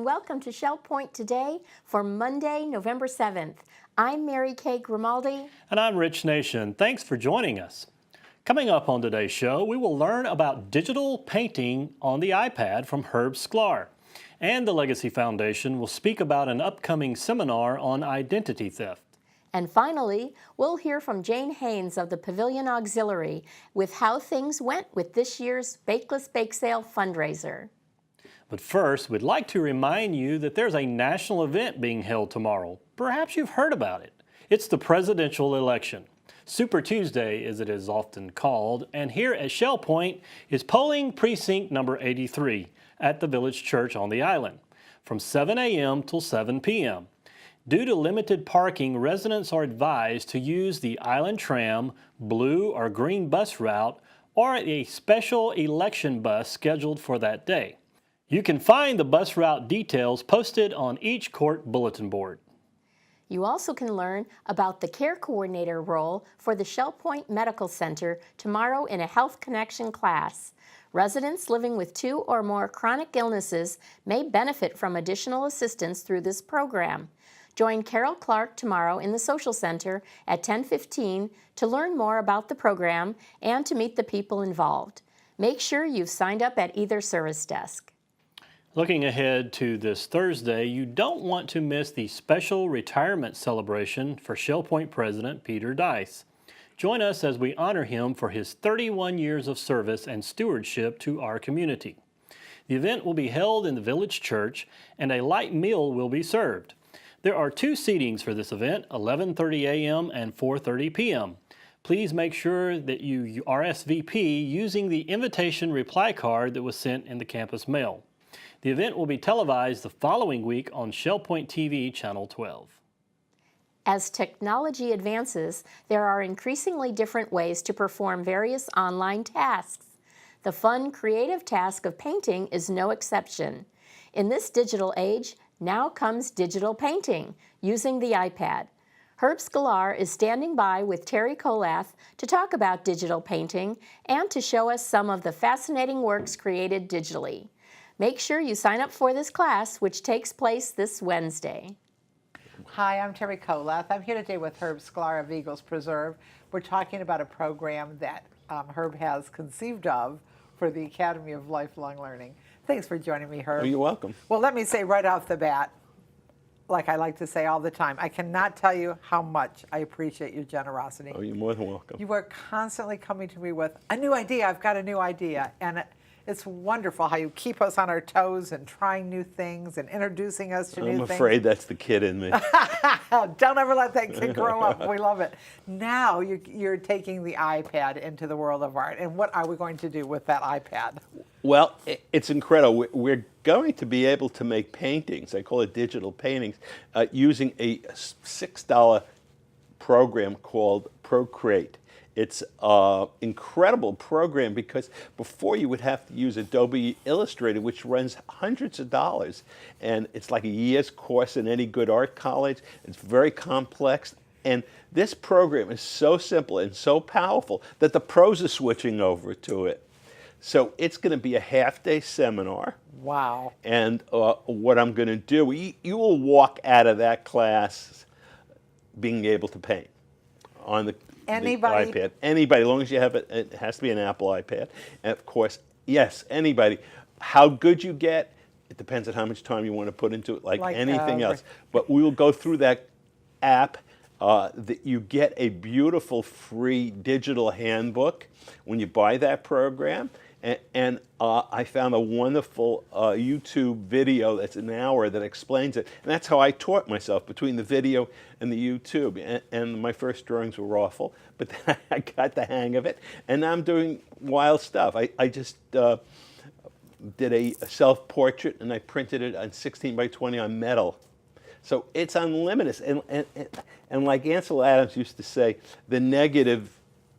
welcome to Shell Point Today for Monday, November 7th. I'm Mary Kay Grimaldi. And I'm Rich Nation. Thanks for joining us. Coming up on today's show, we will learn about digital painting on the iPad from Herb Sklar. And the Legacy Foundation will speak about an upcoming seminar on identity theft. And finally, we'll hear from Jane Haines of the Pavilion Auxiliary with how things went with this year's Bakeless Bake Sale fundraiser. But first, we'd like to remind you that there's a national event being held tomorrow. Perhaps you've heard about it. It's the presidential election. Super Tuesday, as it is often called, and here at Shell Point is polling precinct number 83 at the Village Church on the island from 7 a.m. till 7 p.m. Due to limited parking, residents are advised to use the Island Tram, blue or green bus route, or a special election bus scheduled for that day. You can find the bus route details posted on each court bulletin board. You also can learn about the care coordinator role for the Shell Point Medical Center tomorrow in a Health Connection class. Residents living with 2 or more chronic illnesses may benefit from additional assistance through this program. Join Carol Clark tomorrow in the Social Center at 10:15 to learn more about the program and to meet the people involved. Make sure you've signed up at either service desk. Looking ahead to this Thursday, you don't want to miss the special retirement celebration for Shell Point President Peter Dice. Join us as we honor him for his 31 years of service and stewardship to our community. The event will be held in the Village Church and a light meal will be served. There are 2 seatings for this event, 11:30 a.m. and 4:30 p.m. Please make sure that you RSVP using the invitation reply card that was sent in the campus mail. The event will be televised the following week on Shell Point TV Channel 12. As technology advances, there are increasingly different ways to perform various online tasks. The fun, creative task of painting is no exception. In this digital age, now comes digital painting using the iPad. Herb Sklar is standing by with Teri Kollath to talk about digital painting and to show us some of the fascinating works created digitally. Make sure you sign up for this class, which takes place this Wednesday. Hi, I'm Teri Kollath. I'm here today with Herb Sklar of Eagles Preserve. We're talking about a program that Herb has conceived of for the Academy of Lifelong Learning. Thanks for joining me, Herb. Oh, you're welcome. Well, let me say right off the bat, like I like to say all the time, I cannot tell you how much I appreciate your generosity. Oh, you're more than welcome. You are constantly coming to me with a new idea. I've got a new idea. And it's wonderful how you keep us on our toes and trying new things and introducing us to new things. I'm afraid that's the kid in me. Don't ever let that kid grow up. We love it. Now you're taking the iPad into the world of art. And what are we going to do with that iPad? Well, it's incredible. We're going to be able to make paintings, I call it digital paintings, using a $6 program called Procreate. It's an incredible program because before you would have to use Adobe Illustrator, which runs hundreds of dollars. And it's like a year's course in any good art college. It's very complex. And this program is so simple and so powerful that the pros are switching over to it. So it's going to be a half-day seminar. Wow. And what I'm going to do, you will walk out of that class being able to paint on the Anybody? iPad. Anybody, as long as you have it, it has to be an Apple iPad. And of course, yes, anybody. How good you get, it depends on how much time you want to put into it, like anything else. But we will go through that app. That you get a beautiful free digital handbook when you buy that program. And I found a wonderful YouTube video that's an hour that explains it. And that's how I taught myself, between the video and the YouTube. And my first drawings were awful, but then I got the hang of it. And now I'm doing wild stuff. I just did a self-portrait, and I printed it on 16 by 20 on metal. So it's unlimited. And like Ansel Adams used to say, the negative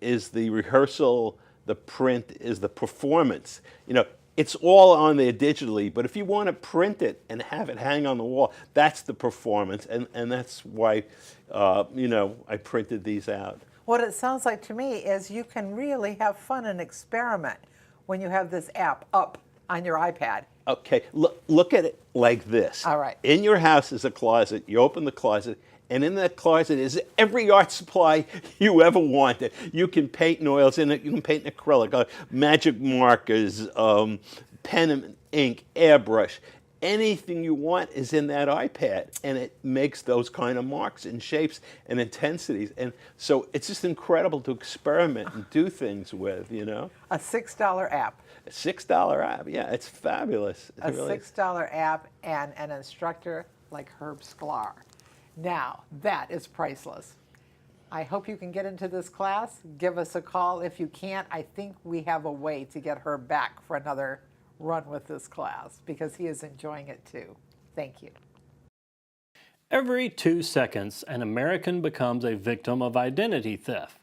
is the rehearsal, the print is the performance. You know, it's all on there digitally, but if you want to print it and have it hang on the wall, that's the performance, and that's why, you know, I printed these out. What it sounds like to me is you can really have fun and experiment when you have this app up on your iPad Okay, look at it like this. All right. In your house is a closet. You open the closet, and in that closet is every art supply you ever wanted. You can paint in oils in it. You can paint in acrylic, magic markers, pen and ink, airbrush. Anything you want is in that iPad, and it makes those kind of marks and shapes and intensities. And so it's just incredible to experiment and do things with, you know. A $6 app. A $6 app, yeah, it's fabulous. A $6 app and an instructor like Herb Sklar. Now, that is priceless. I hope you can get into this class. Give us a call. If you can't, I think we have a way to get Herb back for another run with this class because he is enjoying it too. Thank you. Every 2 seconds, an American becomes a victim of identity theft.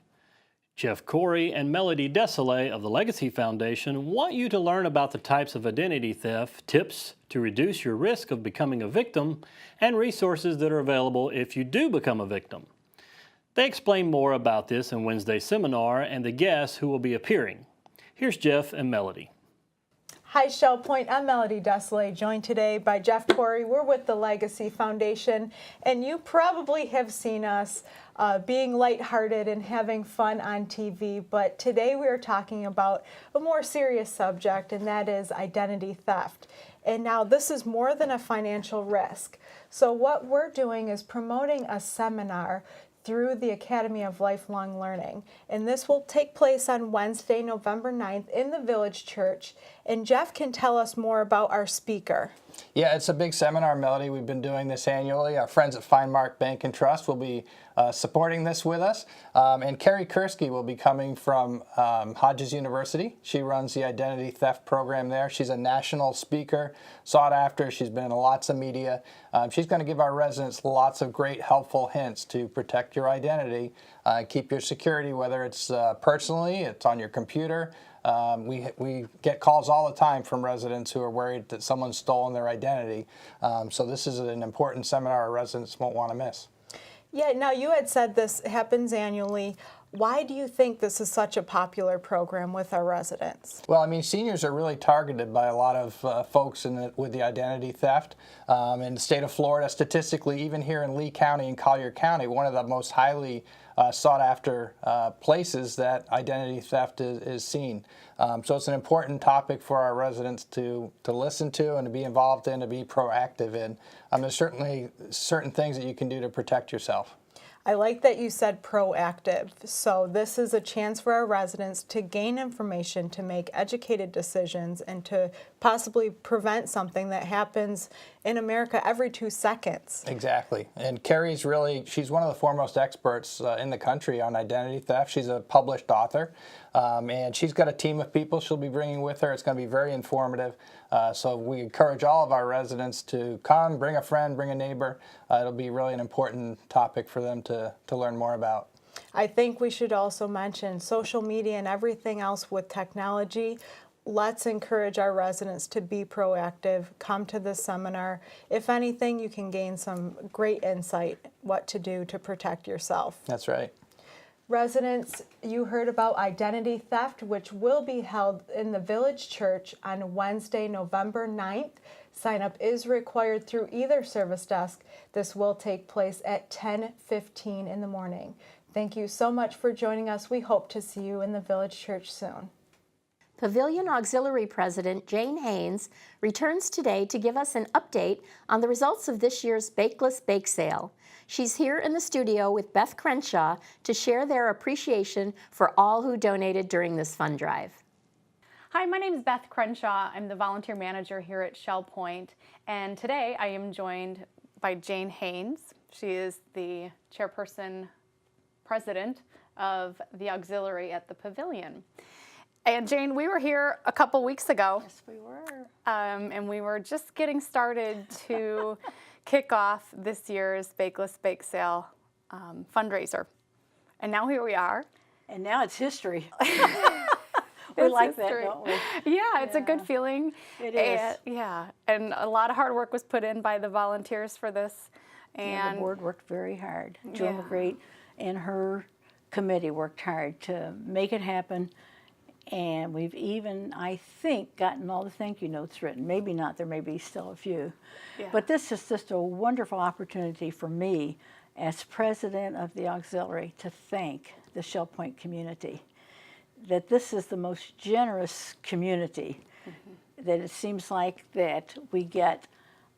Jeff Cory and Melody Desilets of the Legacy Foundation want you to learn about the types of identity theft, tips to reduce your risk of becoming a victim, and resources that are available if you do become a victim. They explain more about this in Wednesday's seminar and the guests who will be appearing. Here's Jeff and Melody. Hi, Shell Point. I'm Melody Desilets, joined today by Jeff Cory. We're with the Legacy Foundation, and you probably have seen us being lighthearted and having fun on TV, but today we are talking about a more serious subject, and that is identity theft. And now this is more than a financial risk. So what we're doing is promoting a seminar through the Academy of Lifelong Learning. And this will take place on Wednesday, November 9th in the Village Church. And Jeff can tell us more about our speaker. Yeah, it's a big seminar, Melody. We've been doing this annually. Our friends at Finemark Bank and Trust will be supporting this with us. And Carrie Kursky will be coming from Hodges University. She runs the identity theft program there. She's a national speaker, sought after. She's been in lots of media. She's going to give our residents lots of great, helpful hints to protect your identity, keep your security, whether it's personally, it's on your computer. We get calls all the time from residents who are worried that someone's stolen their identity. So this is an important seminar our residents won't want to miss. Yeah, now you had said this happens annually. Why do you think this is such a popular program with our residents? Well, I mean, seniors are really targeted by a lot of folks with the identity theft. In the state of Florida, statistically, even here in Lee County and Collier County, one of the most highly sought after places that identity theft is seen. So it's an important topic for our residents to listen to and to be involved in, to be proactive in. There's certainly certain things that you can do to protect yourself. I like that you said proactive. So this is a chance for our residents to gain information, to make educated decisions, and to possibly prevent something that happens in America every 2 seconds. Exactly. And Carrie's she's one of the foremost experts in the country on identity theft. She's a published author, and she's got a team of people she'll be bringing with her. It's going to be very informative. So we encourage all of our residents to come, bring a friend, bring a neighbor. It'll be really an important topic for them to learn more about. I think we should also mention social media and everything else with technology. Let's encourage our residents to be proactive, come to this seminar. If anything, you can gain some great insight what to do to protect yourself. That's right. Residents, you heard about identity theft, which will be held in the Village Church on Wednesday, November 9th. Sign up is required through either service desk. This will take place at 10:15 in the morning. Thank you so much for joining us. We hope to see you in the Village Church soon. Pavilion Auxiliary President Jane Haines returns today to give us an update on the results of this year's Bakeless Bake Sale. She's here in the studio with Beth Crenshaw to share their appreciation for all who donated during this fund drive. Hi, my name is Beth Crenshaw. I'm the volunteer manager here at Shell Point, and today I am joined by Jane Haines. She is the chairperson president of the auxiliary at the Pavilion. And Jane, we were here a couple weeks ago. Yes, we were. And we were just getting started to kick off this year's Bakeless Bake Sale fundraiser. And now here we are. And now it's history. We like that, don't we? Yeah, it's a good feeling. It is. Yeah, and a lot of hard work was put in by the volunteers for this. And the board worked very hard. Joan McGrate and her committee worked hard to make it happen. And we've even, I think, gotten all the thank you notes written. Maybe not, there may be still a few. Yeah. But this is just a wonderful opportunity for me as president of the auxiliary to thank the Shell Point community. That this is the most generous community. That it seems like that we get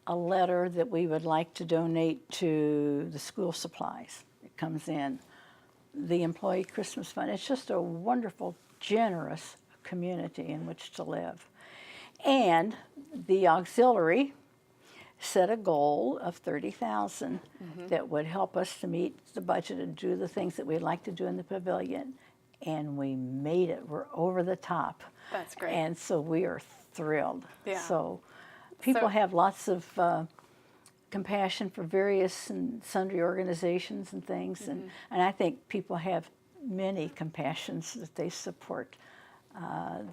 a letter that we would like to donate to the school supplies. It comes in. The employee Christmas fund. It's just a wonderful, generous community in which to live. And the auxiliary set a goal of $30,000 that would help us to meet the budget and do the things that we'd like to do in the pavilion. And we made it. We're over the top. That's great. And so we are thrilled. Yeah. So people So- have lots of compassion for various and sundry organizations and things, and I think people have many compassions that they support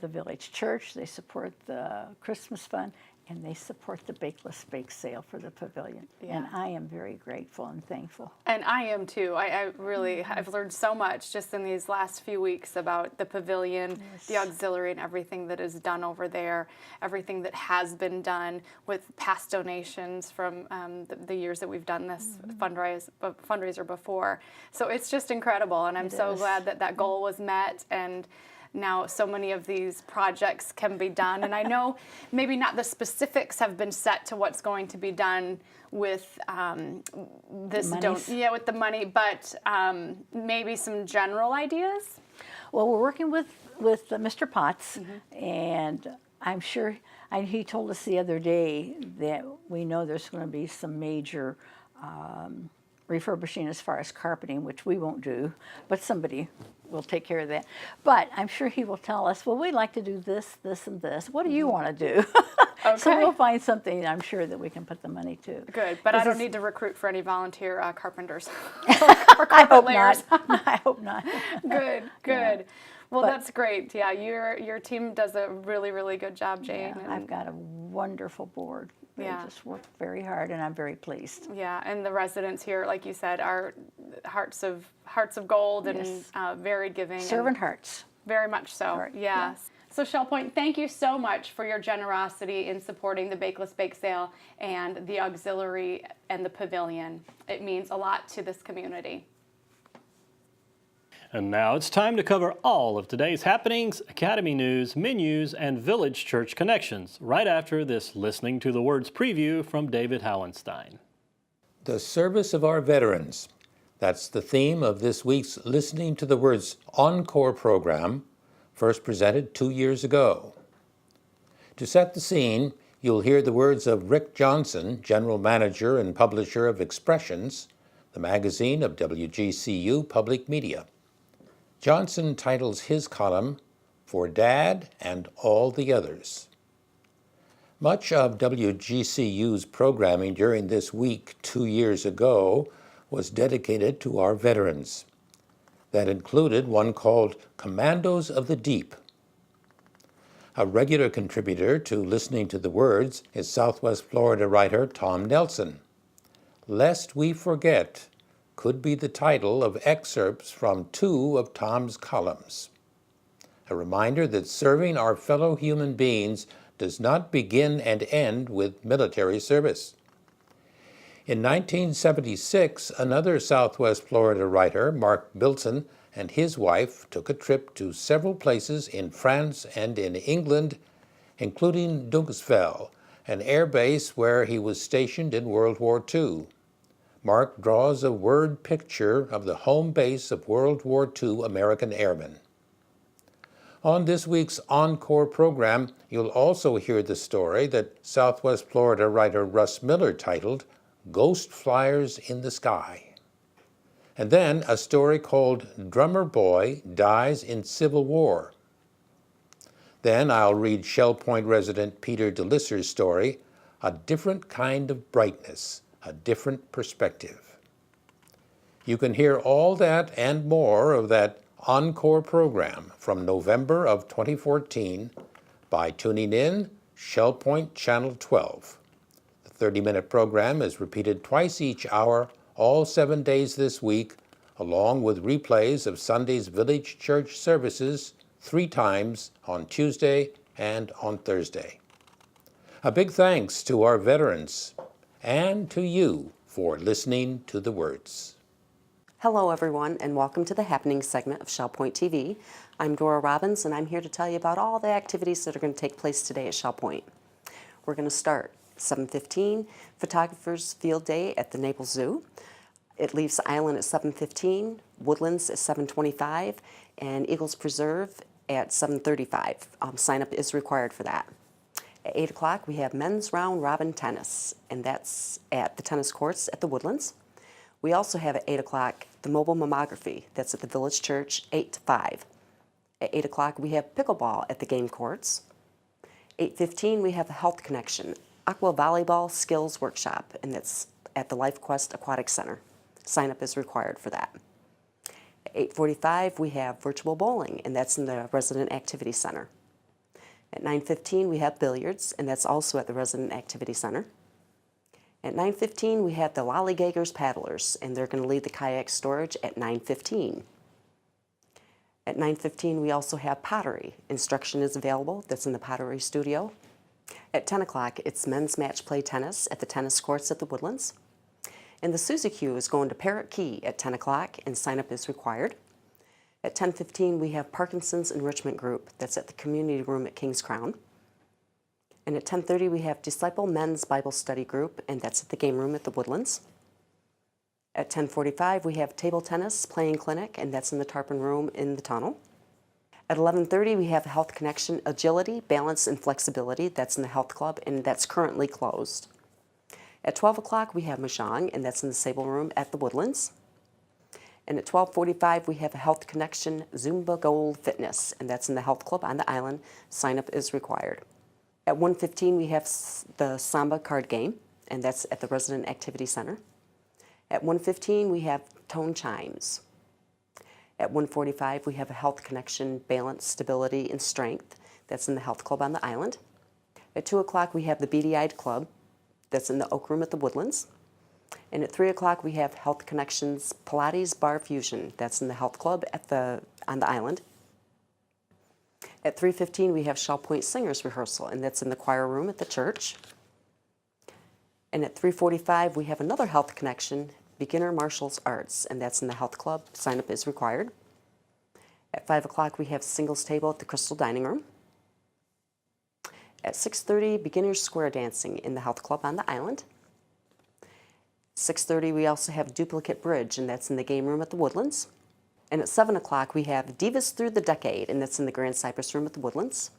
the village church, they support the Christmas fund, and they support the Bakeless bake sale for the pavilion. And I am very grateful and thankful. And I am too. I really, I've learned so much just in these last few weeks about the pavilion, the auxiliary, and everything that is done over there, everything that has been done with past donations from the years that we've done this fundraiser before. So it's just incredible, and I'm so glad that that goal was met, and now so many of these projects can be done. And I know maybe not the specifics have been set to what's going to be done with this with the money, but maybe some general ideas. Well, we're working with Mr. Potts, and I'm sure, he told us the other day that we know there's going to be some major refurbishing as far as carpeting, which we won't do, but somebody will take care of that. But I'm sure he will tell us, well, we'd like to do this, this, and this. What do you want to do? So we'll find something, I'm sure, that we can put the money to. Good, but I don't need to recruit for any volunteer carpenters. I hope not. I hope not. Good, good. Well, that's great. Yeah, your team does a really, really good job, Jane. Yeah, I've got a wonderful board. They just work very hard, and I'm very pleased. Yeah, and the residents here, like you said, are hearts of gold and very giving. Servant hearts. Very much so. Yes. So Shell Point, thank you so much for your generosity in supporting the Bakeless Bake Sale and the auxiliary and the pavilion. It means a lot to this community. And now it's time to cover all of today's happenings, Academy news, menus, and Village Church connections, right after this Listening to the Words preview from David Howenstein. The service of our veterans. That's the theme of this week's Listening to the Words Encore program, first presented 2 years ago. To set the scene, you'll hear the words of Rick Johnson, General Manager and Publisher of Expressions, the magazine of WGCU Public Media. Johnson titles his column, For Dad and All the Others. Much of WGCU's programming during this week 2 years ago was dedicated to our veterans. That included one called Commandos of the Deep. A regular contributor to Listening to the Words is Southwest Florida writer Tom Nelson. Lest We Forget could be the title of excerpts from 2 of Tom's columns. A reminder that serving our fellow human beings does not begin and end with military service. In 1976, another Southwest Florida writer, Mark Bilson, and his wife took a trip to several places in France and in England, including Dunkesville, an air base where he was stationed in World War II. Mark draws a word picture of the home base of World War II American airmen. On this week's Encore program, you'll also hear the story that Southwest Florida writer Russ Miller titled Ghost Flyers in the Sky. And then a story called Drummer Boy Dies in Civil War. Then I'll read Shell Point resident Peter DeLisser's story, A Different Kind of Brightness, a Different Perspective. You can hear all that and more of that Encore program from November of 2014 by tuning in Shell Point Channel 12. The 30-minute program is repeated twice each hour, all 7 days this week, along with replays of Sunday's Village Church services 3 times on Tuesday and on Thursday. A big thanks to our veterans and to you for listening to the words. Hello everyone, and welcome to the Happening segment of Shell Point TV. I'm Dora Robbins, and I'm here to tell you about all the activities that are going to take place today at Shell Point. We're going to start 7:15, Photographers Field Day at the Naples Zoo. It leaves the island at 7:15, Woodlands at 7:25, and Eagles Preserve at 7:35. Sign up is required for that. At 8 o'clock, we have men's round robin tennis, and that's at the tennis courts at the Woodlands. We also have at 8 o'clock the mobile mammography. That's at the Village Church, 8 to 5. At 8 o'clock, we have pickleball at the game courts. 8:15, we have the Health Connection, Aqua Volleyball Skills Workshop, and that's at the Life Quest Aquatic Center. Sign up is required for that. At 8:45, we have virtual bowling, and that's in the Resident Activity Center. At 9:15, we have billiards, and that's also at the Resident Activity Center. At 9:15, we have the Lollygaggers Paddlers, and they're going to lead the kayak storage at 9:15. At 9:15, we also have pottery. Instruction is available. That's in the pottery studio. At 10 o'clock, it's men's match play tennis at the tennis courts at the Woodlands. And the Suzy Q is going to Parrot Key at 10 o'clock, and sign up is required. At 10:15, we have Parkinson's Enrichment Group. That's at the community room at King's Crown. And at 10:30, we have Disciple Men's Bible Study Group, and that's at the game room at the Woodlands. At 10:45, we have Table Tennis Playing Clinic, and that's in the Tarpon Room in the tunnel. At 11:30, we have Health Connection Agility, Balance, and Flexibility. That's in the Health Club, and that's currently closed. At 12 o'clock, we have Mahjong, and that's in the Sable Room at the Woodlands. And at 12:45, we have a Health Connection Zumba Gold Fitness, and that's in the Health Club on the island. Sign up is required. At 1:15, we have the Samba card game, and that's at the Resident Activity Center. At 1:15, we have Tone Chimes. At 1:45, we have a Health Connection Balance, Stability, and Strength. That's in the Health Club on the island. At 2 o'clock, we have the Beady-Eyed Club. That's in the Oak Room at the Woodlands. And at 3 o'clock, we have Health Connections Pilates Bar Fusion. That's in the Health Club on the island. At 3:15, we have Shell Point Singers Rehearsal, and that's in the choir room at the church. And at 3:45, we have another Health Connection, Beginner Martial Arts, and that's in the Health Club. Sign up is required. At 5 o'clock, we have Singles Table at the Crystal Dining Room. At 6:30, Beginner Square Dancing in the Health Club on the island. 6:30, we also have Duplicate Bridge, and that's in the game room at the Woodlands. And at 7 o'clock, we have Divas Through the Decade, and that's in the Grand Cypress Room at the Woodlands.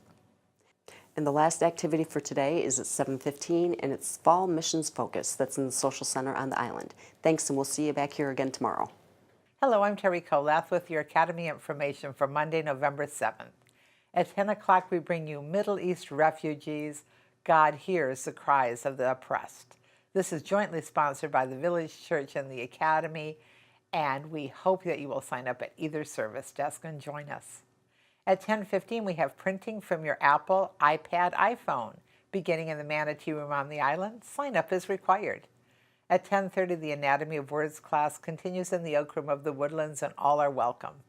And the last activity for today is at 7:15, and it's Fall Missions Focus. That's in the Social Center on the island. Thanks, and we'll see you back here again tomorrow. Hello, I'm Teri Kollath with your Academy information for Monday, November 7th. At 10 o'clock, we bring you Middle East refugees. God hears the cries of the oppressed. This is jointly sponsored by the Village Church and the Academy, and we hope that you will sign up at either service desk and join us. At 10:15, we have Printing from your Apple, iPad, iPhone, beginning in the Manatee Room on the island. Sign up is required. At 10:30, the Anatomy of Words class continues in the Oak Room of the Woodlands, and all are welcome.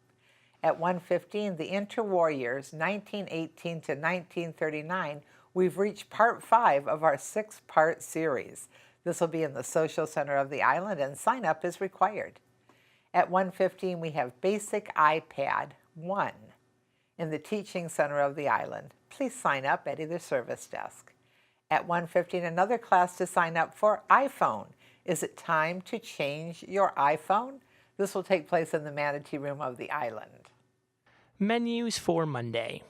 At 1:15, the Interwar Years, 1918 to 1939, we've reached part 5 of our 6-part series. This will be in the Social Center of the island, and sign up is required. At 1:15, we have Basic iPad 1 in the Teaching Center of the island. Please sign up at either service desk. At 1:15, another class to sign up for iPhone. Is it time to change your iPhone? This will take place in the Manatee Room of the island. Menus for Monday.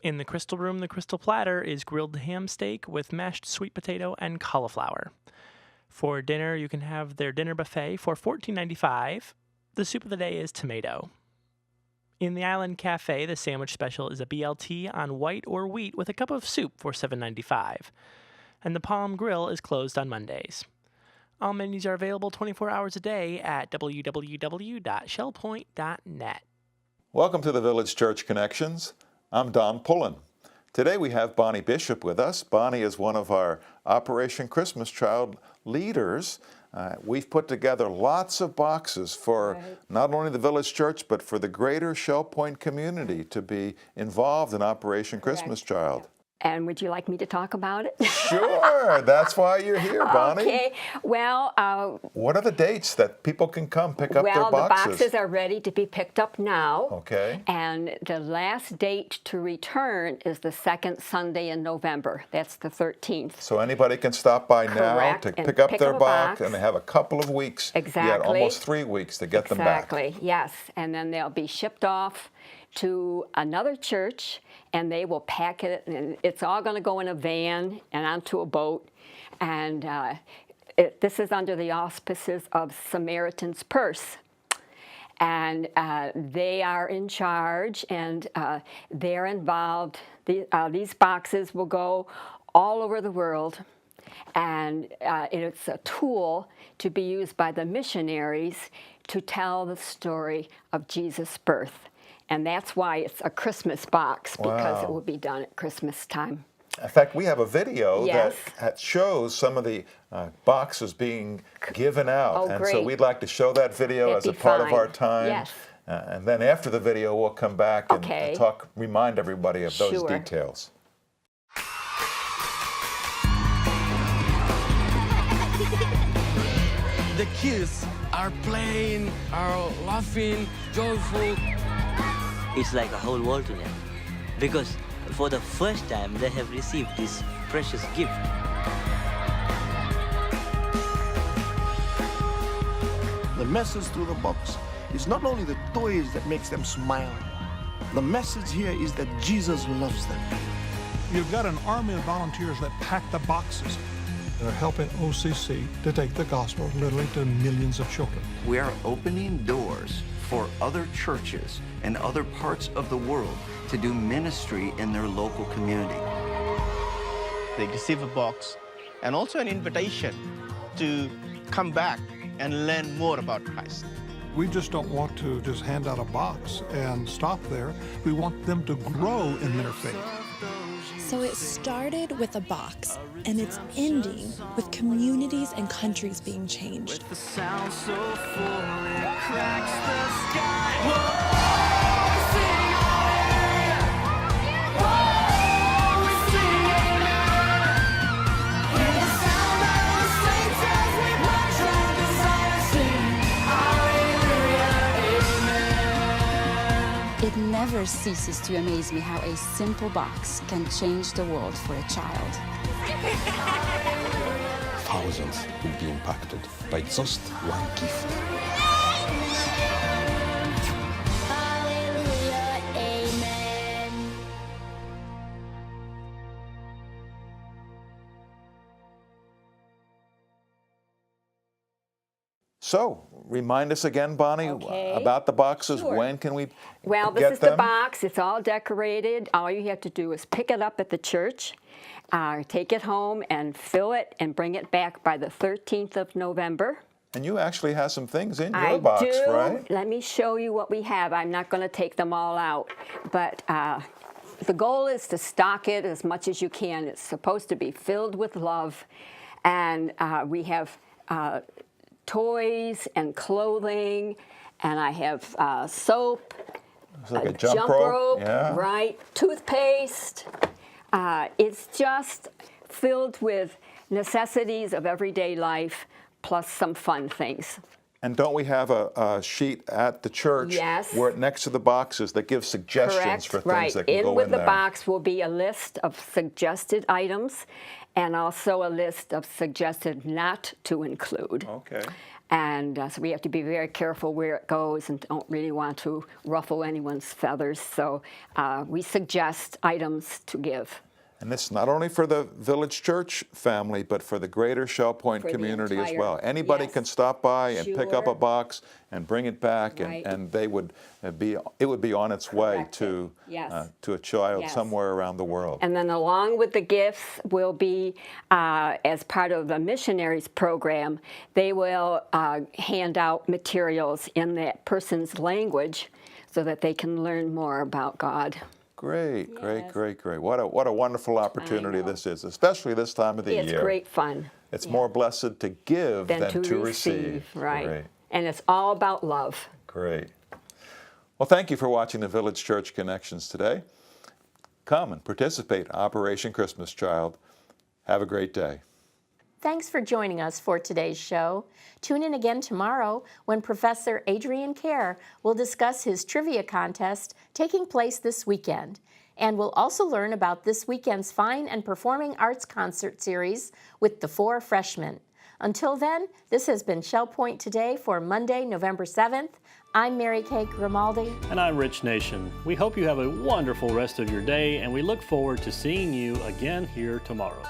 In the Crystal Room, the Crystal Platter is grilled ham steak with mashed sweet potato and cauliflower. For dinner, you can have their dinner buffet for $14.95. The soup of the day is tomato. In the Island Cafe, the sandwich special is a BLT on white or wheat with a cup of soup for $7.95. And the Palm Grill is closed on Mondays. All menus are available 24 hours a day at www.shellpoint.net. Welcome to the Village Church Connections. I'm Don Pullen. Today we have Bonnie Bishop with us. Bonnie is one of our Operation Christmas Child leaders. We've put together lots of boxes for not only the village church, but for the greater Shell Point community to be involved in Operation Christmas Child. And would you like me to talk about it? Sure, that's why you're here, Bonnie. Okay, well... what are the dates that people can come pick up their boxes? Well, the boxes are ready to be picked up now. Okay. And the last date to return is the second Sunday in November. That's the 13th. So anybody can stop by now to pick up their box, and they have a couple of weeks. Exactly. Yeah, almost 3 weeks to get them back. Exactly, yes. And then they'll be shipped off to another church, and they will pack it, and it's all going to go in a van and onto a boat. And this is under the auspices of Samaritan's Purse. And they are in charge, and they're involved. These boxes will go all over the world, and it's a tool to be used by the missionaries to tell the story of Jesus' birth. And that's why it's a Christmas box, because it will be done at Christmas time. In fact, we have a video that shows some of the boxes being given out. Oh, and great. so we'd like to show that video as a part of our time. Yes. And then after the video, we'll come back and remind everybody of those details. The kids are playing, are laughing, joyful. It's like a whole world to them, because for the first time they have received this precious gift. The message through the box is not only the toys that makes them smile. The message here is that Jesus loves them. You've got an army of volunteers that pack the boxes. They're helping OCC to take the gospel literally to millions of children. We are opening doors for other churches and other parts of the world to do ministry in their local community. They receive a box and also an invitation to come back and learn more about Christ. We just don't want to just hand out a box and stop there. We want them to grow in their faith. So it started with a box, and it's ending with communities and countries being changed. With the sound so full, it cracks the sky. Whoa, sing hallelujah. Whoa, we sing amen. Hear the sound of the saints as we march round Zion, sing hallelujah, amen. It never ceases to amaze me how a simple box can change the world for a child. Thousands will be impacted by just one gift. Hallelujah, amen. So, remind us again, Bonnie, about the boxes. Sure. When can we Well, get this is them? the box. It's all decorated. All you have to do is pick it up at the church, take it home, and fill it and bring it back by the 13th of November. And you actually have some things in your box, I do. right? Let me show you what we have. I'm not going to take them all out, but the goal is to stock it as much as you can. It's supposed to be filled with love, and we have toys and clothing, and I have soap, It's like a jump rope, yeah. right? Toothpaste. It's just filled with necessities of everyday life, plus some fun things. And don't we have a sheet at the church where next to the boxes that gives suggestions for things that can go in there? With the box will be a list of suggested items and also a list of suggested not to include. Okay. And so we have to be very careful where it goes and don't really want to ruffle anyone's feathers. So we suggest items to give. And this is not only for the Village Church family, but for the greater Shell Point For the community as entire- well. Anybody can stop by and pick up a Sure. box and bring it back, Right. and they would it would be on its way to a child Yes. somewhere around the world. And then along with the gifts will be, as part of the missionaries program, they will hand out materials in that person's language so that they can learn more about God. Great, great, great, great. What a wonderful opportunity this is, especially this time of the year. It's great fun. It's more blessed to give than to receive. Right. Great. And it's all about love. Great. Well, thank you for watching the Village Church Connections today. Come and participate in Operation Christmas Child. Have a great day. Thanks for joining us for today's show. Tune in again tomorrow when Professor Adrian Kerr will discuss his trivia contest taking place this weekend. And we'll also learn about this weekend's Fine and Performing Arts concert series with the 4 freshmen. Until then, this has been Shell Point Today for Monday, November 7th. I'm Mary Kay Grimaldi. And I'm Rich Nation. We hope you have a wonderful rest of your day, and we look forward to seeing you again here tomorrow.